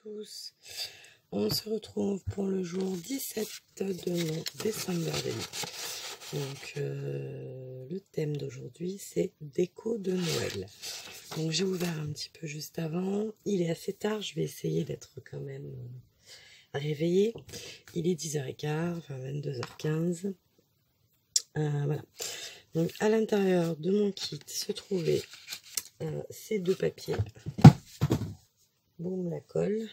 tous, on se retrouve pour le jour 17 de décembre. Donc le thème d'aujourd'hui c'est déco de Noël. Donc j'ai ouvert un petit peu juste avant, il est assez tard, je vais essayer d'être quand même réveillée. Il est 10h15, enfin 22h15. Voilà. Donc à l'intérieur de mon kit se trouvaient ces deux papiers. Boum, la colle.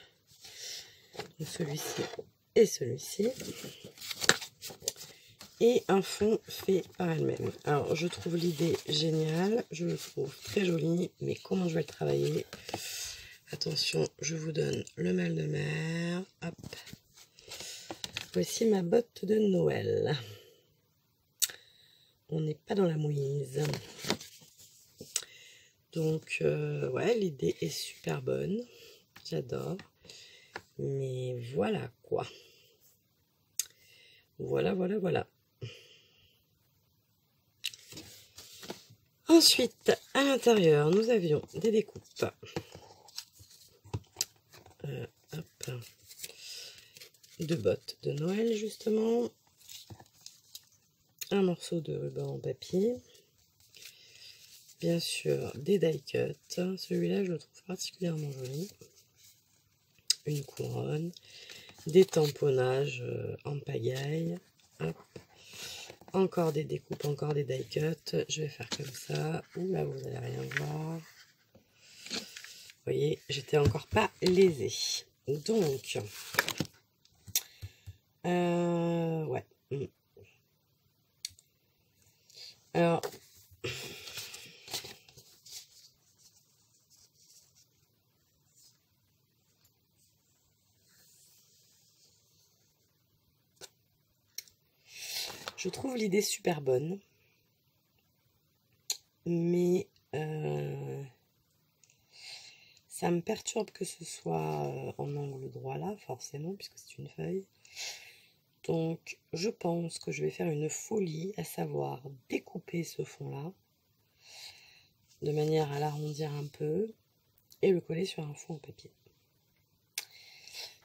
Celui-ci et celui-ci. Et un fond fait par elle-même. Alors je trouve l'idée géniale, je le trouve très joli, mais comment je vais le travailler? Attention, je vous donne le mal de mer. Hop. Voici ma botte de Noël. On n'est pas dans la mouise. Donc ouais, l'idée est super bonne, j'adore. Mais voilà quoi. Voilà. Ensuite, à l'intérieur, nous avions des découpes. Hop. De bottes de Noël, justement. Un morceau de ruban en papier. Bien sûr, des die cuts. Celui-là, je le trouve particulièrement joli. Une couronne. Des tamponnages en pagaille. Hop. Encore des découpes, encore des die cuts. Je vais faire comme ça. Oula, vous n'allez rien voir. Vous voyez, j'étais encore pas lésée. Donc, ouais. Alors, je trouve l'idée super bonne, mais ça me perturbe que ce soit en angle droit là, forcément, puisque c'est une feuille. Donc, je pense que je vais faire une folie, à savoir découper ce fond-là, de manière à l'arrondir un peu, et le coller sur un fond en papier.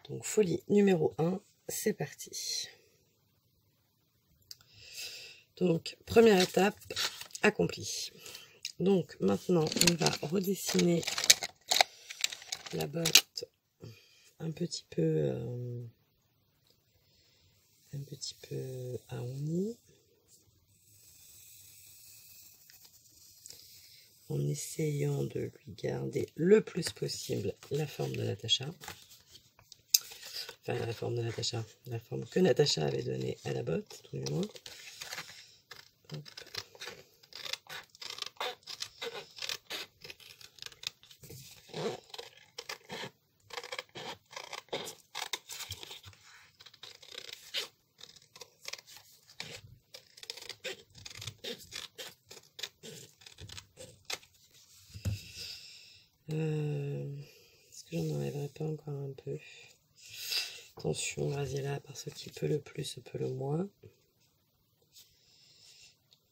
Donc, folie numéro 1, c'est parti. Donc, première étape accomplie. Donc, maintenant, on va redessiner la botte un petit peu arrondi, en essayant de lui garder le plus possible la forme de Natacha. Enfin, la forme de Natacha, la forme que Natacha avait donnée à la botte, tout du moins. Hop. Est-ce que j'en enlèverai pas encore un peu? Attention, rasez-la parce qu'il peut le plus, peut le moins.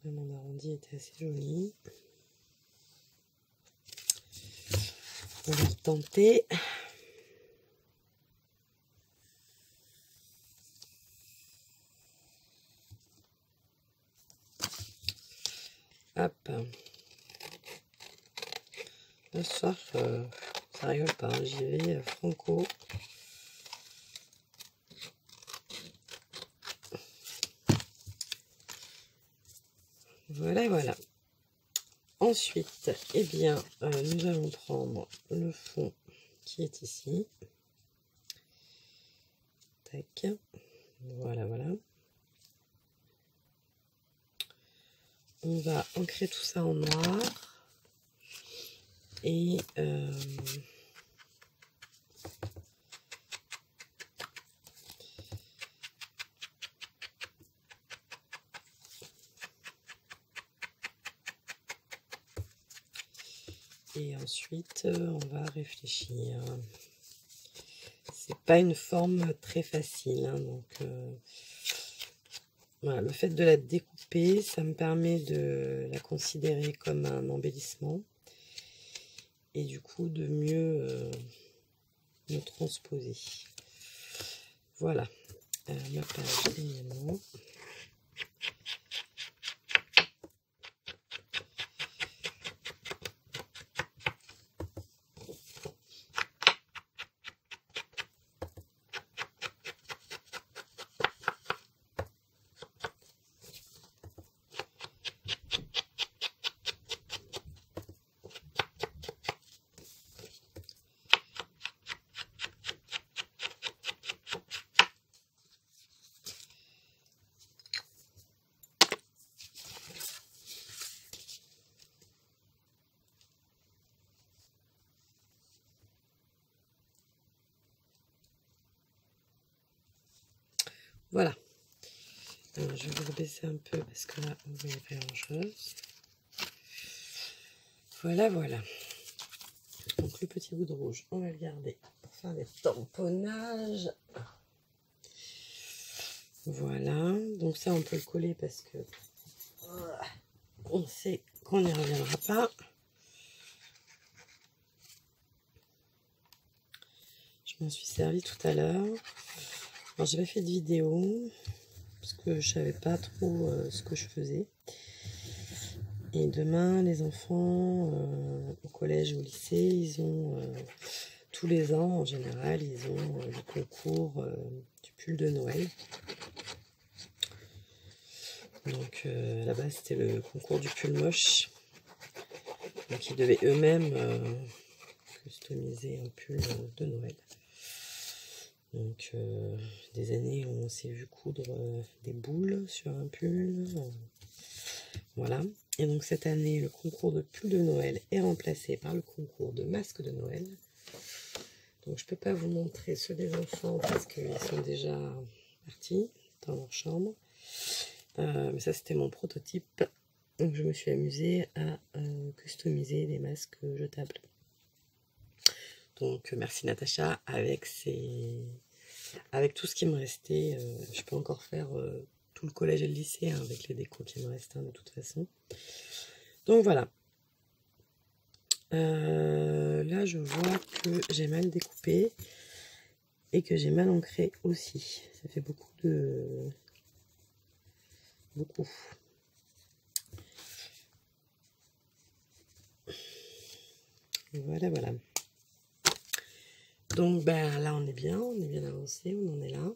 Mon arrondi était assez joli. On va retenter. Hop. Ce soir, ça rigole pas, hein. J'y vais franco. Voilà. Ensuite, eh bien, nous allons prendre le fond qui est ici. Tac. Voilà. On va ancrer tout ça en noir. Et ensuite, on va réfléchir. C'est pas une forme très facile, hein, donc voilà, le fait de la découper, ça me permet de la considérer comme un embellissement et du coup de mieux me transposer. Voilà, ma page élément. Voilà. Alors, je vais vous baisser un peu parce que là, vous voyez pas grand-chose. Voilà, voilà. Donc, le petit bout de rouge, on va le garder pour faire des tamponnages. Voilà. Donc, ça, on peut le coller parce que on sait qu'on n'y reviendra pas. Je m'en suis servi tout à l'heure. Alors, j'ai pas fait de vidéo parce que je savais pas trop ce que je faisais. Et demain, les enfants au collège ou au lycée, ils ont tous les ans en général, ils ont le concours du pull de Noël. Donc là-bas, c'était le concours du pull moche. Donc ils devaient eux-mêmes customiser un pull de Noël. Donc des années où on s'est vu coudre des boules sur un pull. Voilà. Et donc cette année, le concours de pull de Noël est remplacé par le concours de masque de Noël. Donc je ne peux pas vous montrer ceux des enfants parce qu'ils sont déjà partis dans leur chambre. Mais ça c'était mon prototype. Donc je me suis amusée à customiser des masques jetables. Donc merci Natacha, avec tout ce qui me restait, je peux encore faire tout le collège et le lycée hein, avec les décos qui me restent hein, de toute façon. Donc voilà. Là je vois que j'ai mal découpé et que j'ai mal ancré aussi. Ça fait beaucoup de... beaucoup. Voilà, voilà. Donc ben là on est bien avancé, on en est là.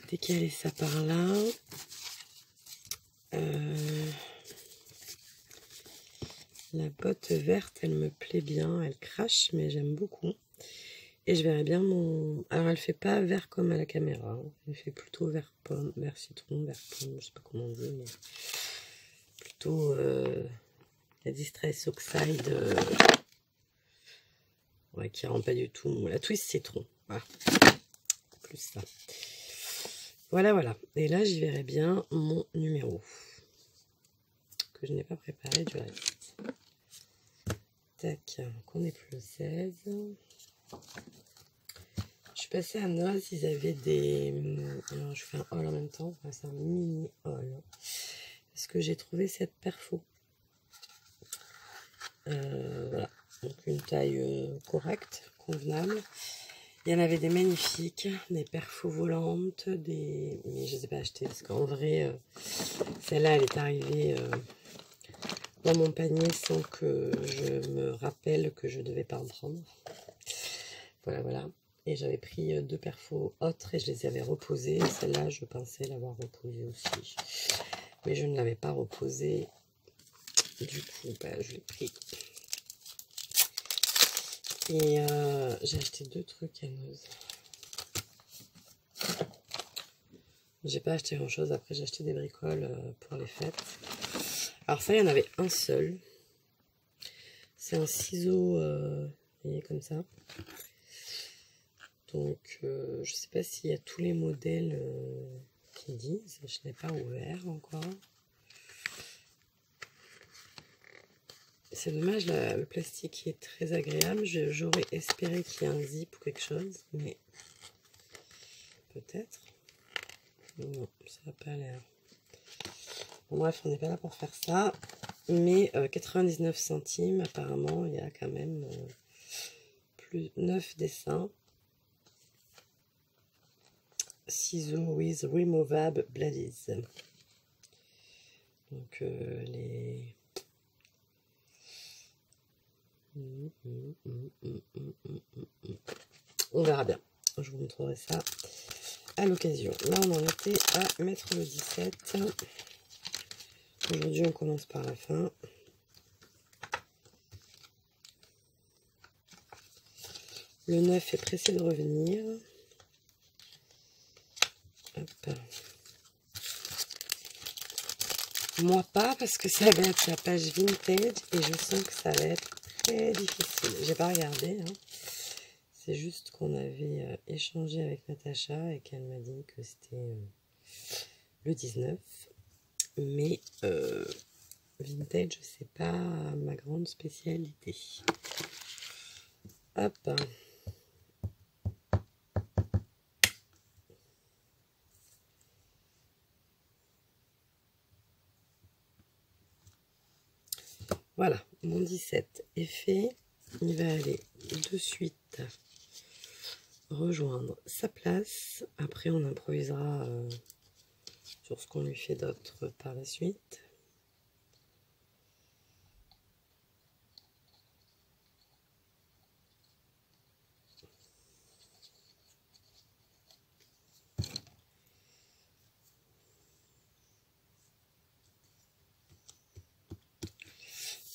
Décaler ça par là. La botte verte, elle me plaît bien, elle crache, mais j'aime beaucoup. Et je verrais bien mon... Alors elle fait pas vert comme à la caméra, hein. Elle fait plutôt vert pomme, vert citron, vert pomme, je sais pas comment on dit, mais plutôt la Distress Oxide, ouais, qui rend pas du tout, la Twist citron, voilà, plus ça. Voilà, voilà. Et là, j'y verrai bien mon numéro, que je n'ai pas préparé du reste. Tac, qu'on est plus le 16. Je suis passée à Noz, ils avaient des... Alors, je fais un haul en même temps, enfin, c'est un mini haul. Parce que j'ai trouvé cette perfo. Voilà, donc une taille correcte, convenable. Il y en avait des magnifiques, des perfos volantes, des... mais je ne les ai pas achetées parce qu'en vrai, celle-là, elle est arrivée dans mon panier sans que je me rappelle que je ne devais pas en prendre. Voilà, voilà. Et j'avais pris deux perfos autres et je les avais reposées. Celle-là, je pensais l'avoir reposée aussi. Mais je ne l'avais pas reposée. Du coup, bah, je l'ai pris. Et j'ai acheté deux trucs à Noz. J'ai pas acheté grand chose. Après, j'ai acheté des bricoles pour les fêtes. Alors, ça, il y en avait un seul. C'est un ciseau, vous voyez, comme ça. Donc, je sais pas s'il y a tous les modèles qui disent. Je n'ai pas ouvert encore. C'est dommage, le plastique est très agréable. J'aurais espéré qu'il y ait un zip ou quelque chose, mais peut-être. Non, ça n'a pas l'air. Bon, bref, on n'est pas là pour faire ça. Mais 99 centimes, apparemment, il y a quand même plus 9 dessins. Ciseaux with removable blades. Donc les... On verra bien. Je vous montrerai ça à l'occasion. Là, on en était à mettre le 17. Aujourd'hui, on commence par la fin. Le 9 est pressé de revenir. Hop. Moi pas, parce que ça va être la page vintage et je sens que ça va être très difficile. J'ai pas regardé, hein. C'est juste qu'on avait échangé avec Natacha et qu'elle m'a dit que c'était le 19. Mais vintage, c'est pas ma grande spécialité. Hop. Voilà, mon 17 est fait. Il va aller de suite rejoindre sa place. Après, on improvisera sur ce qu'on lui fait d'autre par la suite.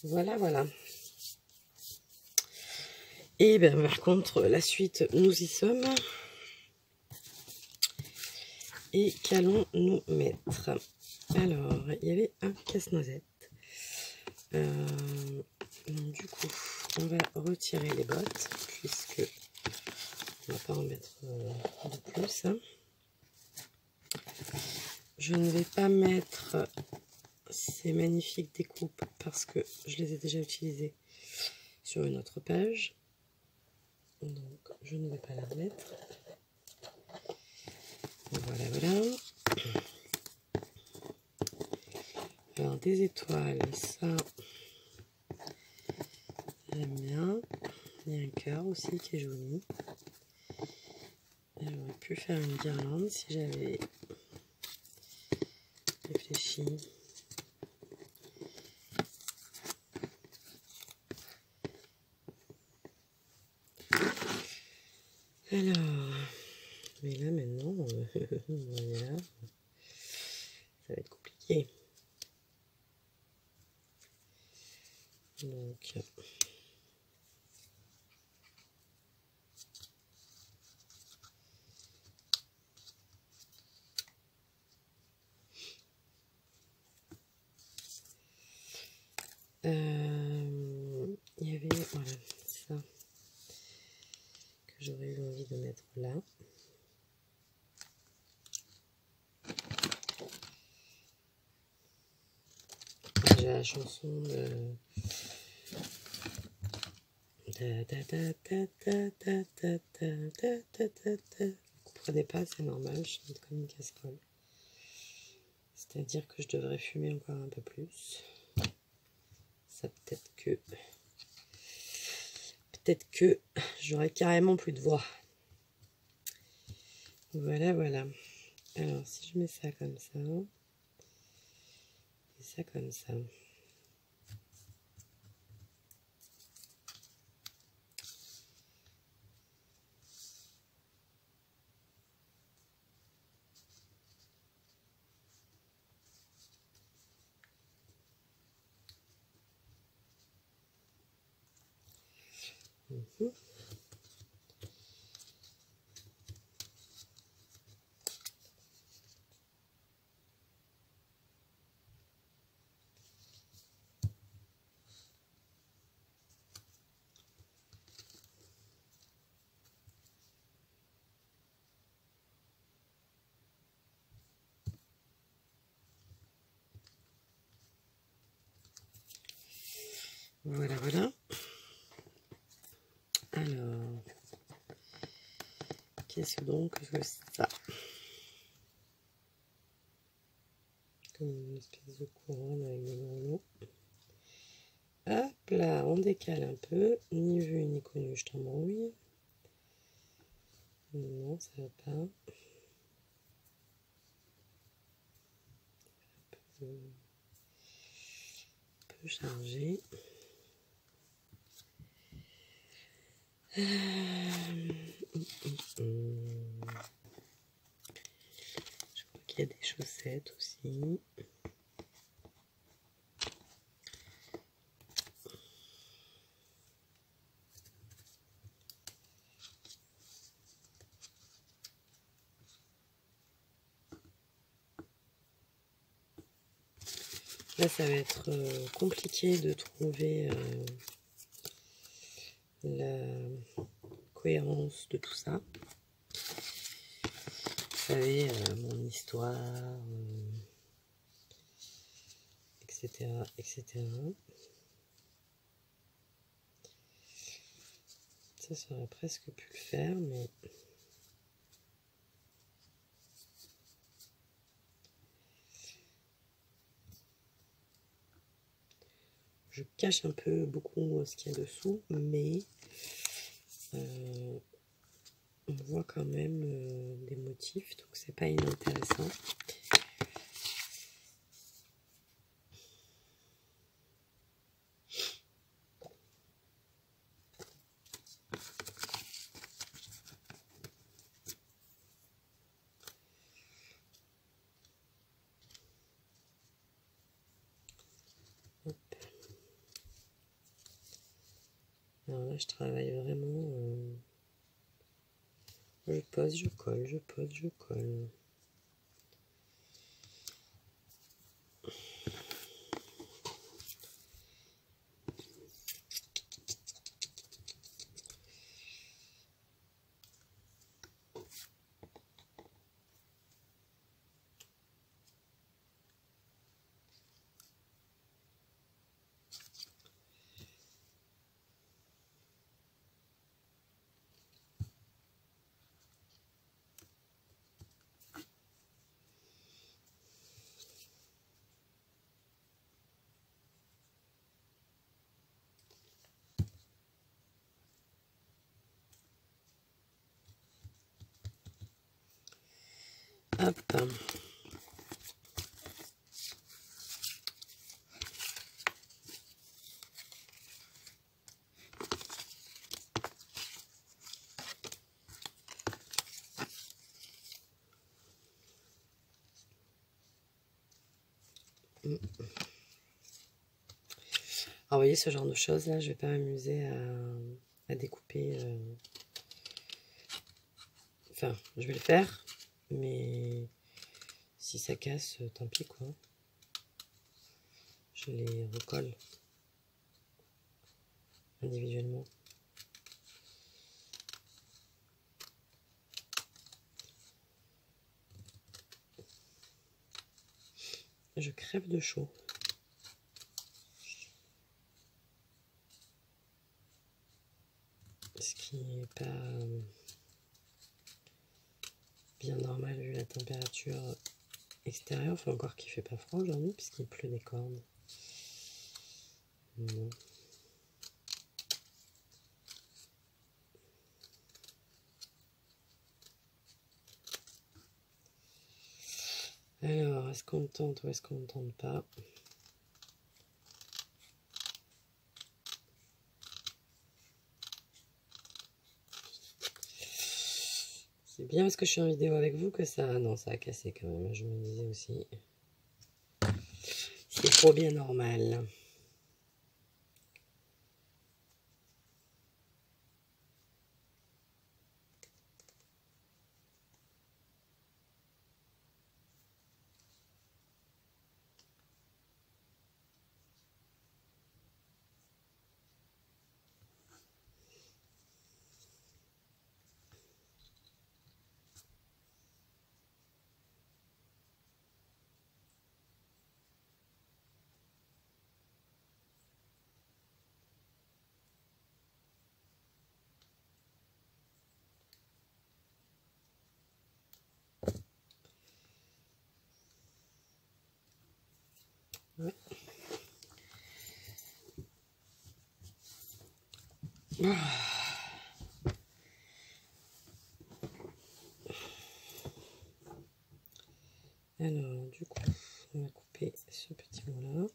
Voilà, voilà. Et bien, par contre, la suite, nous y sommes. Et qu'allons-nous mettre? Alors, il y avait un casse-noisette. Du coup, on va retirer les bottes, puisque on va pas en mettre de plus. Hein. Je ne vais pas mettre ces magnifiques découpes parce que je les ai déjà utilisées sur une autre page. Donc, je ne vais pas la remettre. Voilà, voilà. Alors, des étoiles, ça, j'aime bien. Il y a un cœur aussi qui est joli. J'aurais pu faire une guirlande si j'avais réfléchi. Alors, mais là maintenant, voilà, ça va être compliqué. Donc, il y avait, voilà, ça que j'aurais eu envie de mettre là. J'ai la chanson de... Vous comprenez pas, c'est normal, je chante comme une casserole. C'est-à-dire que je devrais fumer encore un peu plus. Ça peut-être que j'aurai carrément plus de voix. Voilà, voilà. Alors, si je mets ça comme ça, et ça comme ça. Voilà, voilà. Alors, qu'est-ce donc que ça? comme une espèce de couronne avec des grelots. Hop là, on décale un peu. Ni vu ni connu, je t'embrouille. Non, ça va pas. Un peu chargé. Je crois qu'il y a des chaussettes aussi. Là, ça va être compliqué de trouver la cohérence de tout ça. Vous savez, mon histoire, etc., etc. Ça aurait presque pu le faire, mais je cache un peu beaucoup ce qu'il y a dessous, mais on voit quand même des motifs, donc c'est pas inintéressant. Alors là, je travaille vraiment. Je pose, je colle, je pose, je colle. Hop. Alors, vous voyez, ce genre de choses là, je vais pas m'amuser à découper. Enfin, je vais le faire, mais si ça casse, tant pis quoi. Je les recolle individuellement. Je crève de chaud. Ce qui n'est pas bien normal vu la température extérieure. Il faut encore qu'il ne fait pas froid aujourd'hui puisqu'il pleut des cordes. Bon. Alors, est-ce qu'on tente ou est-ce qu'on ne tente pas? C'est bien parce que je suis en vidéo avec vous que ça... Non, ça a cassé quand même, je me disais aussi. C'est trop bien normal. Ouais. Alors, du coup, on va couper ce petit bout-là.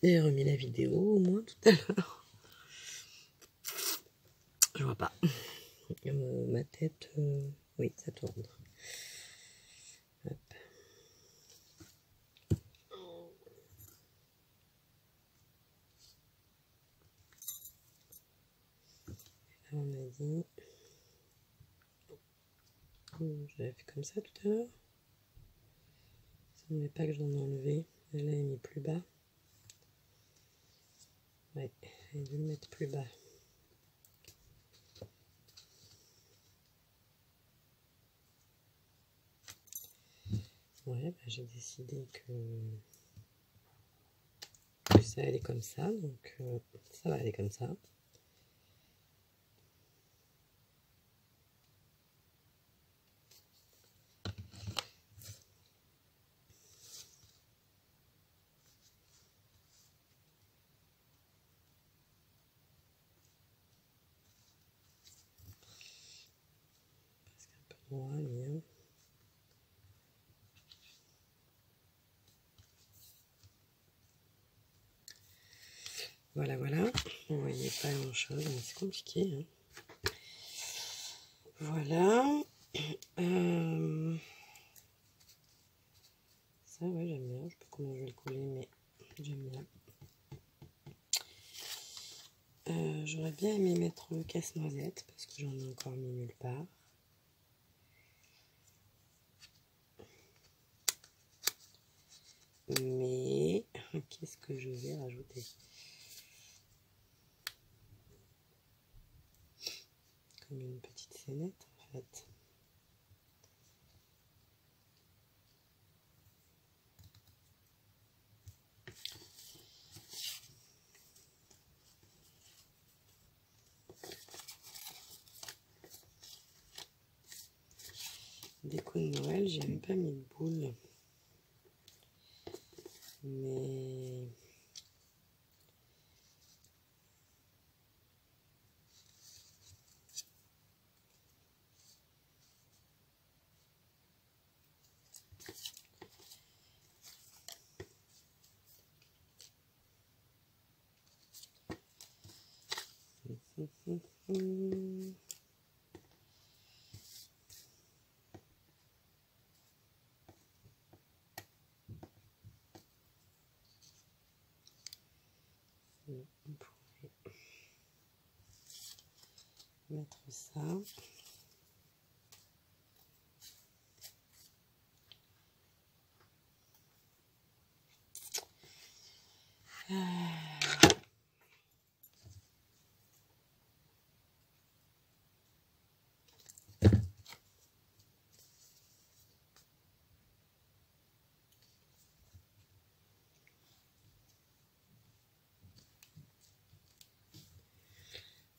J'ai remis la vidéo au moins tout à l'heure. Je vois pas. Ma tête, oui, ça tourne. Hop. Là, on a dit. Je l'avais fait comme ça tout à l'heure. Ça ne semblait pas que je l'en ai enlevé. Je l'avais mis plus bas. Ouais, j'ai dû le mettre plus bas. Ouais, bah, j'ai décidé que ça allait comme ça, donc ça va aller comme ça. Presque un peu droit, lui, hein. Voilà, voilà. Vous voyez pas grand chose, mais c'est compliqué, hein. Voilà. Ça, ouais, j'aime bien. Je sais pas comment je vais le coller, mais j'aime bien. J'aurais bien aimé mettre le casse-noisette parce que j'en ai encore mis nulle part. Mais qu'est-ce que je vais rajouter? Comme une petite scénette en fait. Déco de Noël, j'ai même pas mis de boule. Mais on pourrait mettre ça.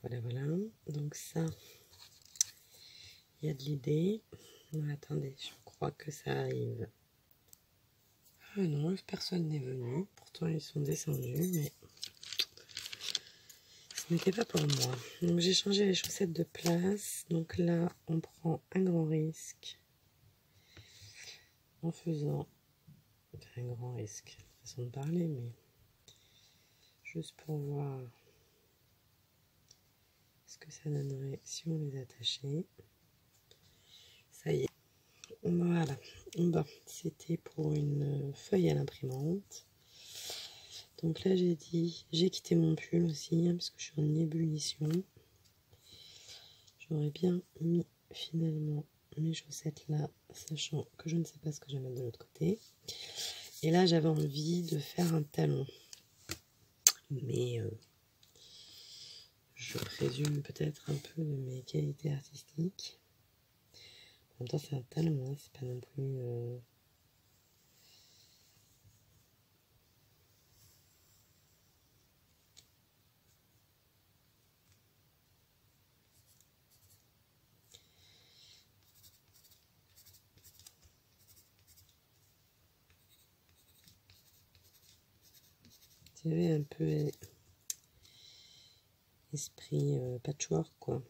Voilà, voilà. Donc ça, il y a de l'idée. Attendez, je crois que ça arrive. Ah non, personne n'est venu. Pourtant, ils sont descendus, mais ce n'était pas pour moi. Donc, j'ai changé les chaussettes de place. Donc là, on prend un grand risque en faisant... Enfin, un grand risque, façon de parler, mais juste pour voir ce que ça donnerait si on les attachait. Ça y est. Voilà. Bon, c'était pour une feuille à l'imprimante. Donc là, j'ai dit, j'ai quitté mon pull aussi, hein, parce que je suis en ébullition. J'aurais bien mis finalement mes chaussettes là, sachant que je ne sais pas ce que je vais mettre de l'autre côté. Et là, j'avais envie de faire un talon. Mais je présume peut-être un peu de mes qualités artistiques. En même temps, c'est un talon, hein, c'est pas non plus... Vous savez, un peu esprit patchwork, quoi.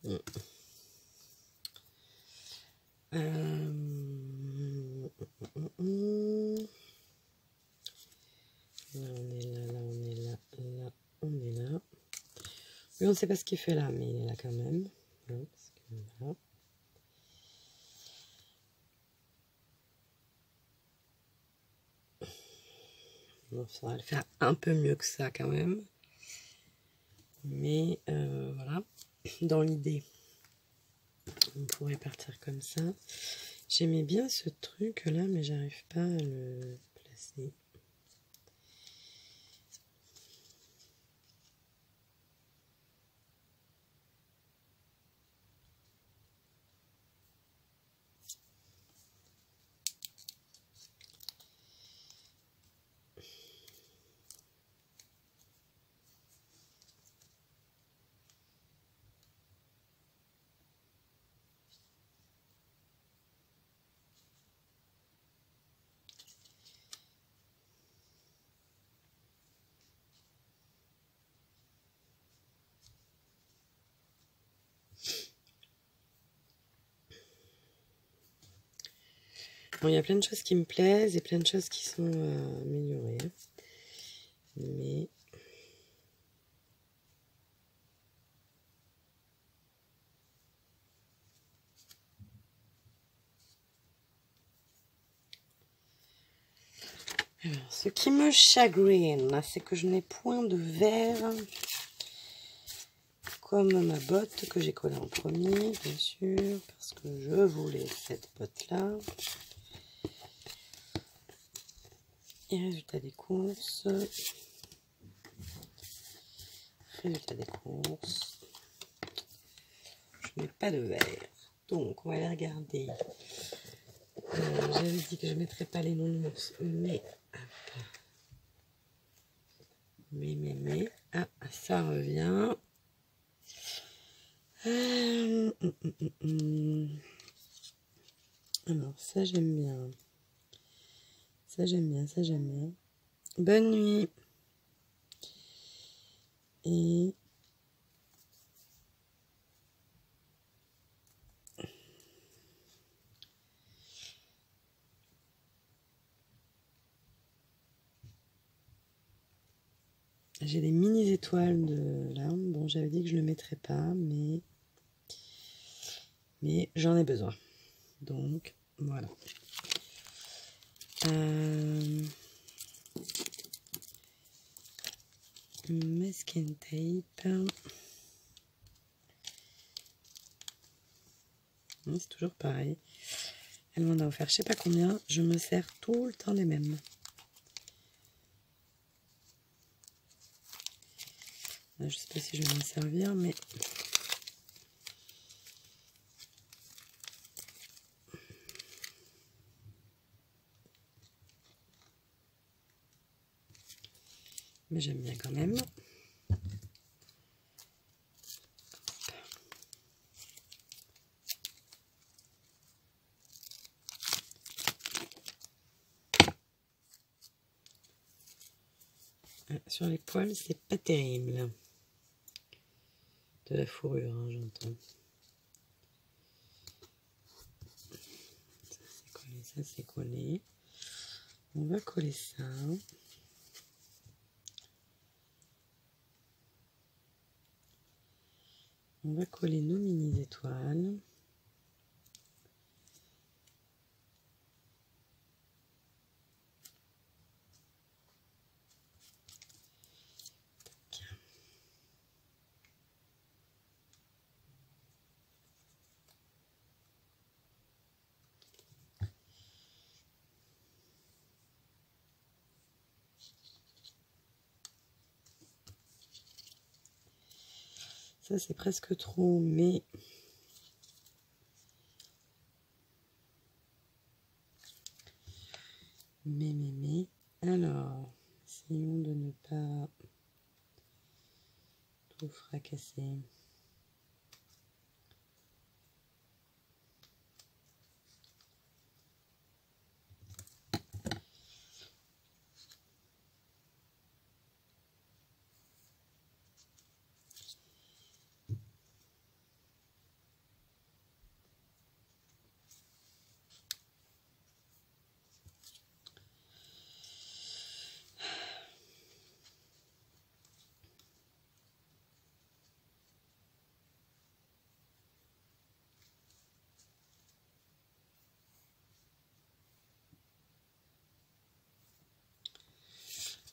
Là, on est là, là, on est là, là, on est là. Oui, on ne sait pas ce qu'il fait là, mais il est là quand même. Hein, parce que, voilà. Bon, ça va le faire un peu mieux que ça quand même. Mais voilà, dans l'idée, on pourrait partir comme ça. J'aimais bien ce truc là, mais j'arrive pas à le placer. Bon, il y a plein de choses qui me plaisent et plein de choses qui sont améliorées. Mais alors, ce qui me chagrine, c'est que je n'ai point de verre comme ma botte que j'ai collée en premier, bien sûr, parce que je voulais cette botte-là. Et résultat des courses. Résultat des courses. Je n'ai pas de verre. Donc, on va aller regarder. J'avais dit que je ne mettrais pas les nounours, mais... Ah, ça revient. Alors, ça, j'aime bien. Ça, j'aime bien, ça, j'aime bien. Bonne nuit. Et... j'ai des mini étoiles de là. Bon, j'avais dit que je ne le mettrais pas, mais j'en ai besoin. Donc, voilà. Masking tape. C'est toujours pareil. Elle m'en a offert je sais pas combien. Je me sers tout le temps les mêmes. Je sais pas si je vais m'en servir, mais... mais j'aime bien quand même. Sur les poils, c'est pas terrible. De la fourrure, hein, j'entends. Ça c'est collé. On va coller ça. On va coller nos mini étoiles. Ça, c'est presque trop, mais... Alors, essayons de ne pas tout fracasser.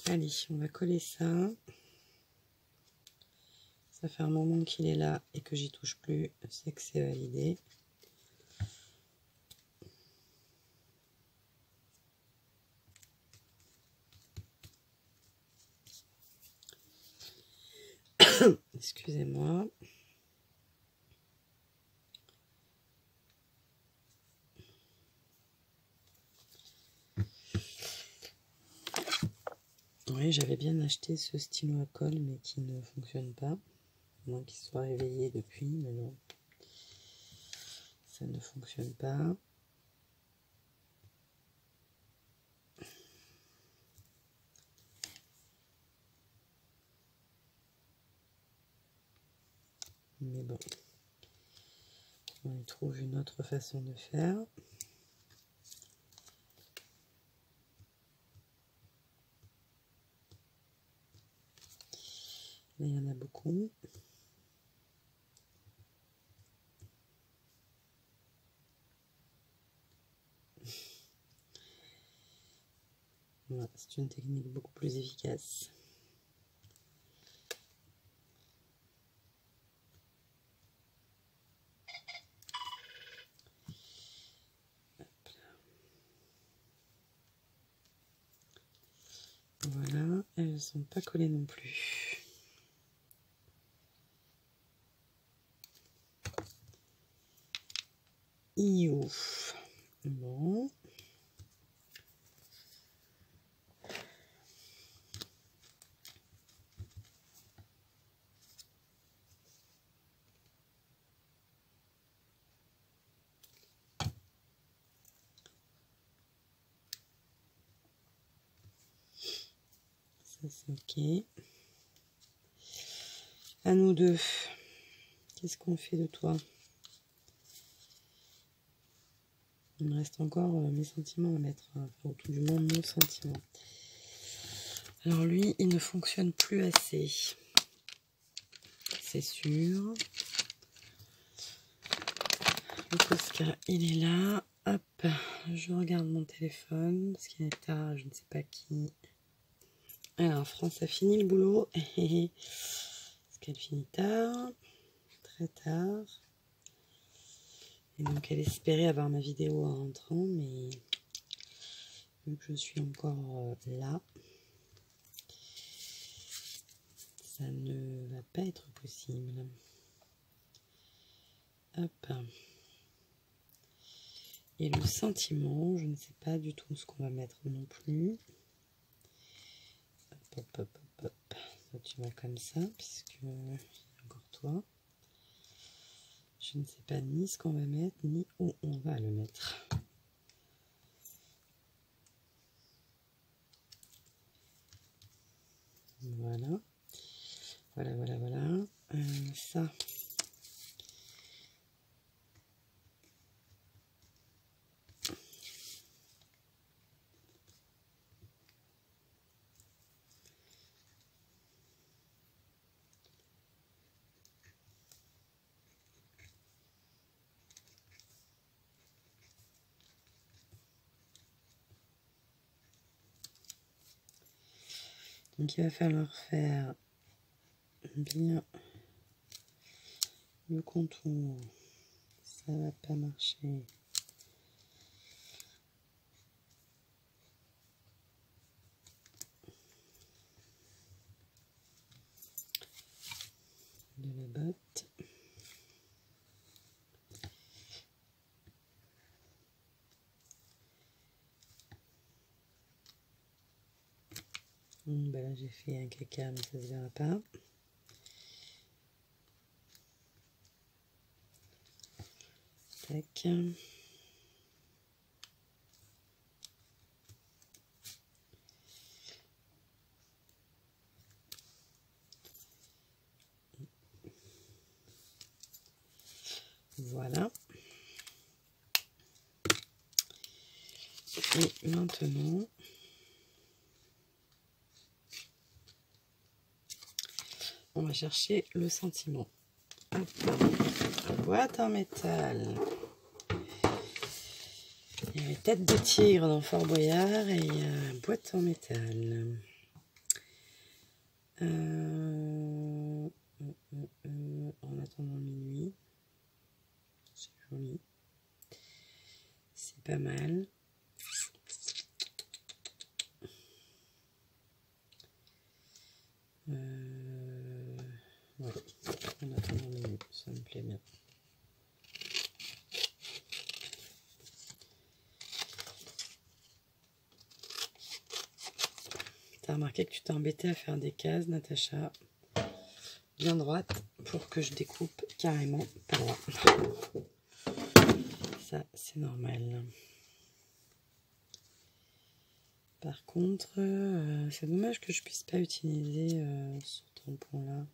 Allez, on va coller ça. Ça fait un moment qu'il est là et que j'y touche plus, c'est que c'est validé. Excusez-moi. Oui, j'avais bien acheté ce stylo à colle, mais qui ne fonctionne pas. À moins qu'il soit réveillé depuis, mais non. Ça ne fonctionne pas. Mais bon. On y trouve une autre façon de faire. Là, il y en a beaucoup. Voilà, c'est une technique beaucoup plus efficace. Voilà, elles ne sont pas collées non plus. Iouf. Bon. Ça c'est ok. À nous deux. Qu'est-ce qu'on fait de toi? Il me reste encore mes sentiments à mettre, enfin, ou tout du moins mon sentiment. Alors lui, il ne fonctionne plus assez. C'est sûr. Le Posca, il est là. Hop, je regarde mon téléphone, parce qu'il est tard, je ne sais pas qui. Alors, France a fini le boulot. Parce qu'elle finit tard, très tard. Et donc, elle espérait avoir ma vidéo en rentrant, mais vu que je suis encore là, ça ne va pas être possible. Hop. Et le sentiment, je ne sais pas du tout ce qu'on va mettre non plus. Hop, hop, hop, hop, hop. Ça, tu vas comme ça, puisque il y a encore toi. Je ne sais pas ni ce qu'on va mettre, ni où on va le mettre. Voilà. Voilà, voilà, voilà. Ça. Donc il va falloir faire bien le contour. Ça va pas marcher. De la botte. Ben là j'ai fait un caca mais ça se verra pas. Tac. Voilà. Et maintenant, on va chercher le sentiment. Hop. Boîte en métal. Il y avait tête de tigre dans Fort Boyard et il y a boîte en métal. En attendant minuit. C'est joli. C'est pas mal. Ouais. En attendant minuit, ça me plaît bien. T'as remarqué que tu t'es embêtée à faire des cases, Natacha, bien droite, pour que je découpe carrément par là. Ça, c'est normal. Par contre, c'est dommage que je puisse pas utiliser ce tampon-là.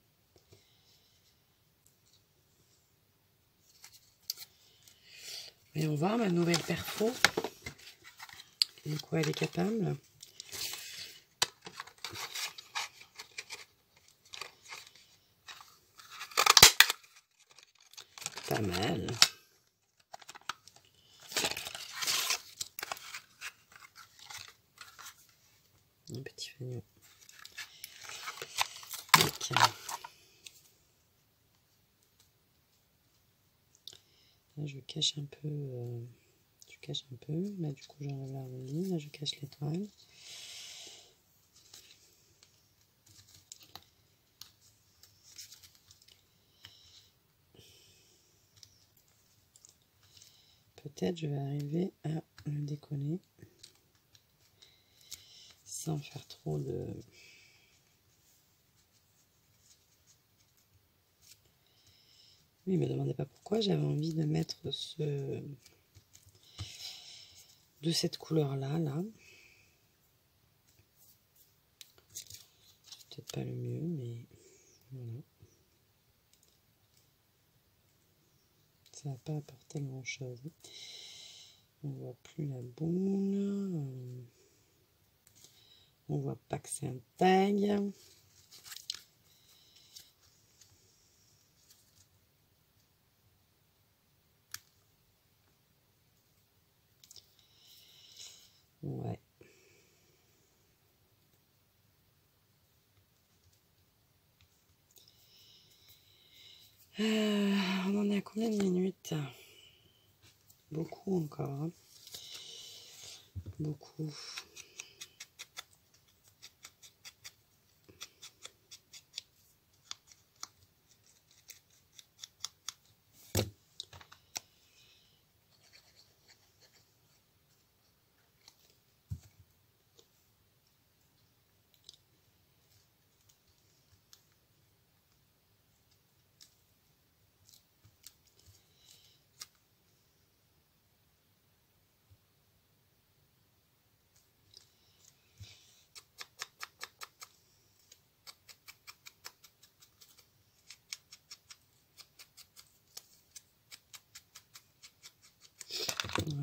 Voyons voir ma nouvelle perfo. De quoi elle est capable. Pas mal. Un petit fanion. Okay. Là, je cache un peu. Je cache un peu. Là, du coup, j'enlève l'arrondi. Là, je cache l'étoile. Peut-être je vais arriver à le décoller sans faire trop de... Oui, me demandez pas pourquoi j'avais envie de mettre de cette couleur-là, là. C'est peut-être pas le mieux, mais voilà. Ça va pas apporter grand-chose. On voit plus la boule. On voit pas que c'est un tag. Ouais. On en est à combien de minutes? Beaucoup encore. Hein. Beaucoup.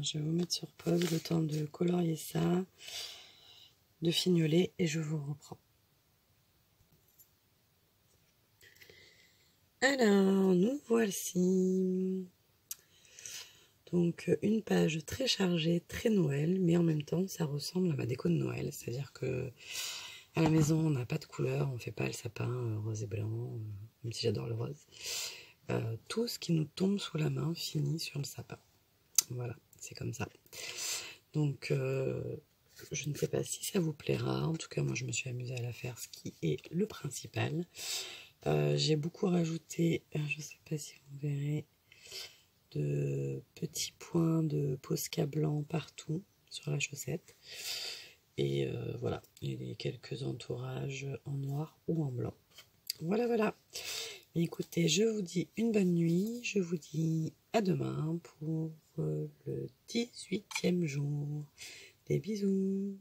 Je vais vous mettre sur pause le temps de colorier ça, de fignoler et je vous reprends. Alors, nous voici. Donc, une page très chargée, très Noël, mais en même temps, ça ressemble à ma déco de Noël. C'est-à-dire que à la maison, on n'a pas de couleur, on ne fait pas le sapin rose et blanc, même si j'adore le rose. Tout ce qui nous tombe sous la main finit sur le sapin. Voilà, c'est comme ça. Donc, je ne sais pas si ça vous plaira. En tout cas, moi, je me suis amusée à la faire, ce qui est le principal. J'ai beaucoup rajouté, je ne sais pas si vous verrez, de petits points de Posca blanc partout sur la chaussette. Et voilà, et quelques entourages en noir ou en blanc. Voilà, voilà. Écoutez, je vous dis une bonne nuit. Je vous dis à demain pour le 18e jour. Des bisous.